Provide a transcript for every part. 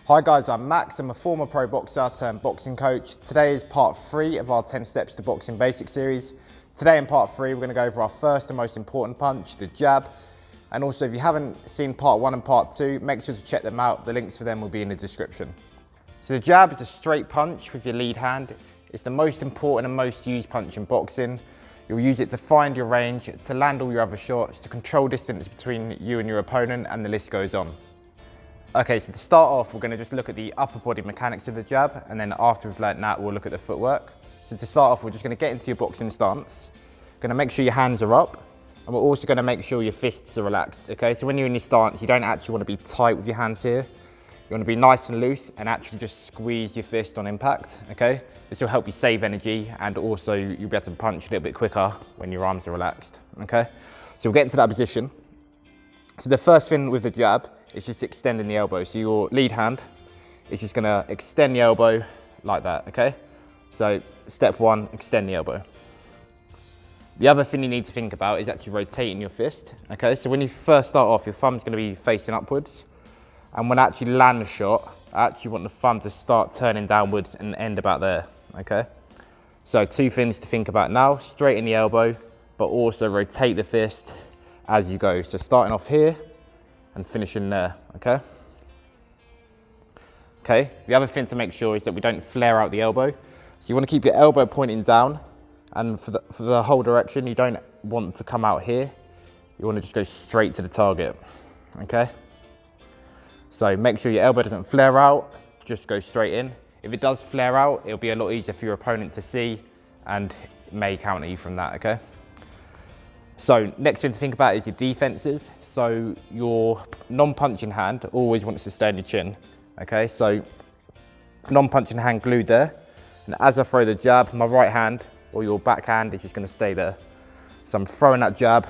Hi guys, I'm Max. I'm a former pro boxer turned boxing coach. Today is part 3 of our 10 steps to boxing basic series. Today in part 3, we're going to go over our first and most important punch, the jab. And also, if you haven't seen part 1 and part 2, make sure to check them out. The links for them will be in the description. So the jab is a straight punch with your lead hand. It's the most important and most used punch in boxing. You'll use it to find your range, to land all your other shots, to control distance between you and your opponent, and the list goes on. Okay, so to start off, we're going to just look at the upper body mechanics of the jab, and then after we've learnt that, we'll look at the footwork. So to start off, we're just going to get into your boxing stance. Going to make sure your hands are up, and we're also going to make sure your fists are relaxed. Okay, so when you're in your stance, you don't actually want to be tight with your hands here. You want to be nice and loose and actually just squeeze your fist on impact. Okay, this will help you save energy, and also you'll be able to punch a little bit quicker when your arms are relaxed. Okay, so we'll get into that position. So the first thing with the jab, it's just extending the elbow. So your lead hand is just gonna extend the elbow like that, okay? So step 1, extend the elbow. The other thing you need to think about is actually rotating your fist, okay? So when you first start off, your thumb's gonna be facing upwards. And when I actually land the shot, I actually want the thumb to start turning downwards and end about there, okay? So 2 things to think about now, straighten the elbow, but also rotate the fist as you go. So starting off here, and finishing there, okay? Okay, the other thing to make sure is that we don't flare out the elbow. So you want to keep your elbow pointing down, and for the whole direction, you don't want to come out here. You want to just go straight to the target, okay? So make sure your elbow doesn't flare out, just go straight in. If it does flare out, it'll be a lot easier for your opponent to see and may counter you from that, okay? So next thing to think about is your defenses. So your non-punching hand always wants to stay on your chin, okay? So non-punching hand glued there. And as I throw the jab, my right hand or your backhand is just gonna stay there. So I'm throwing that jab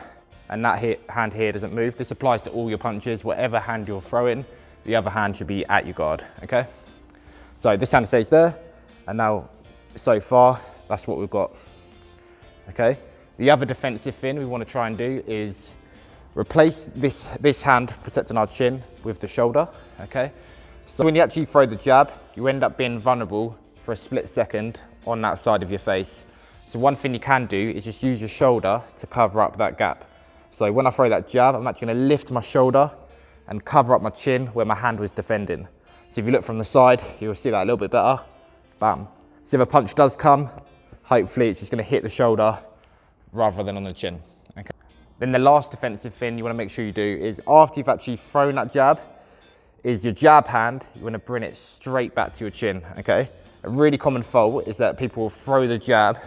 and that hand here doesn't move. This applies to all your punches. Whatever hand you're throwing, the other hand should be at your guard, okay? So this hand stays there. And now, so far, that's what we've got, okay? The other defensive thing we wanna try and do is replace this hand protecting our chin with the shoulder, okay? So when you actually throw the jab, you end up being vulnerable for a split second on that side of your face. So one thing you can do is just use your shoulder to cover up that gap. So when I throw that jab, I'm actually gonna lift my shoulder and cover up my chin where my hand was defending. So if you look from the side, you'll see that a little bit better, bam. So if a punch does come, hopefully it's just gonna hit the shoulder rather than on the chin, okay? Then the last defensive thing you want to make sure you do is after you've actually thrown that jab, is your jab hand, you want to bring it straight back to your chin, okay? A really common fault is that people will throw the jab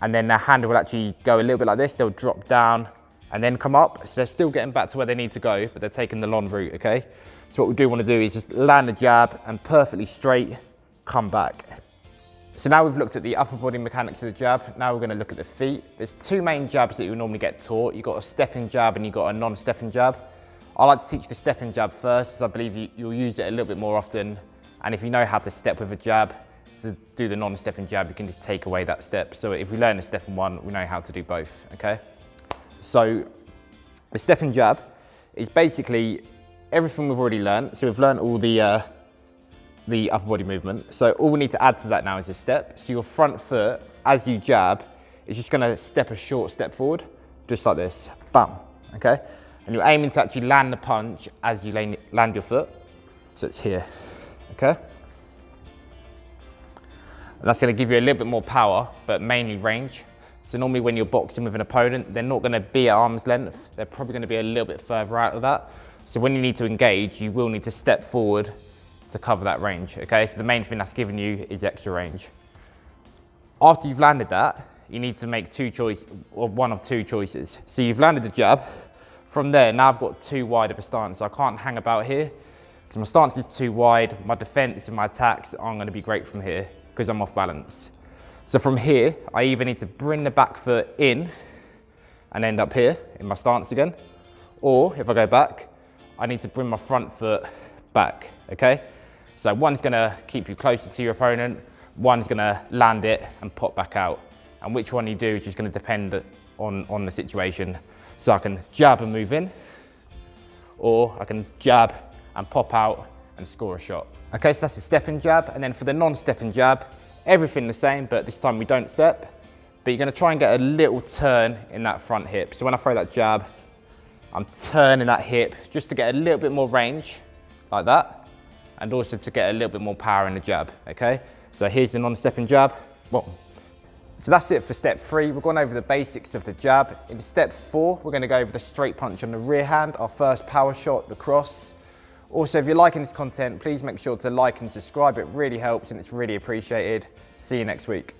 and then their hand will actually go a little bit like this, they'll drop down and then come up. So they're still getting back to where they need to go, but they're taking the long route, okay? So what we do want to do is just land the jab and perfectly straight, come back. So now we've looked at the upper body mechanics of the jab, now we're going to look at the feet. There's 2 main jabs that you normally get taught. You've got a stepping jab and you've got a non-stepping jab. I like to teach the stepping jab first, as I believe you'll use it a little bit more often. And if you know how to step with a jab, to do the non-stepping jab, you can just take away that step. So if we learn the stepping one, we know how to do both, okay? So the stepping jab is basically everything we've already learned. So we've learned all the upper body movement. So all we need to add to that now is a step. So your front foot, as you jab, is just gonna step a short step forward, just like this, bam, okay? And you're aiming to actually land the punch as you land your foot. So it's here, okay? And that's gonna give you a little bit more power, but mainly range. So normally when you're boxing with an opponent, they're not gonna be at arm's length. They're probably gonna be a little bit further out of that. So when you need to engage, you will need to step forward to cover that range, okay? So the main thing that's giving you is extra range. After you've landed that, you need to make one of two choices. So you've landed the jab. From there, now I've got too wide of a stance. So I can't hang about here because my stance is too wide. My defense and my attacks aren't gonna be great from here because I'm off balance. So from here, I either need to bring the back foot in and end up here in my stance again, or if I go back, I need to bring my front foot back, okay? So one's gonna keep you closer to your opponent, one's gonna land it and pop back out. And which one you do is just gonna depend on the situation. So I can jab and move in, or I can jab and pop out and score a shot. Okay, so that's the stepping jab. And then for the non-stepping jab, everything the same, but this time we don't step. But you're gonna try and get a little turn in that front hip. So when I throw that jab, I'm turning that hip just to get a little bit more range, like that. And also to get a little bit more power in the jab, okay? So here's the non-stepping jab. Well, so that's it for step 3. We've gone over the basics of the jab. In step 4, we're gonna go over the straight punch on the rear hand, our first power shot, the cross. Also, if you're liking this content, please make sure to like and subscribe. It really helps and it's really appreciated. See you next week.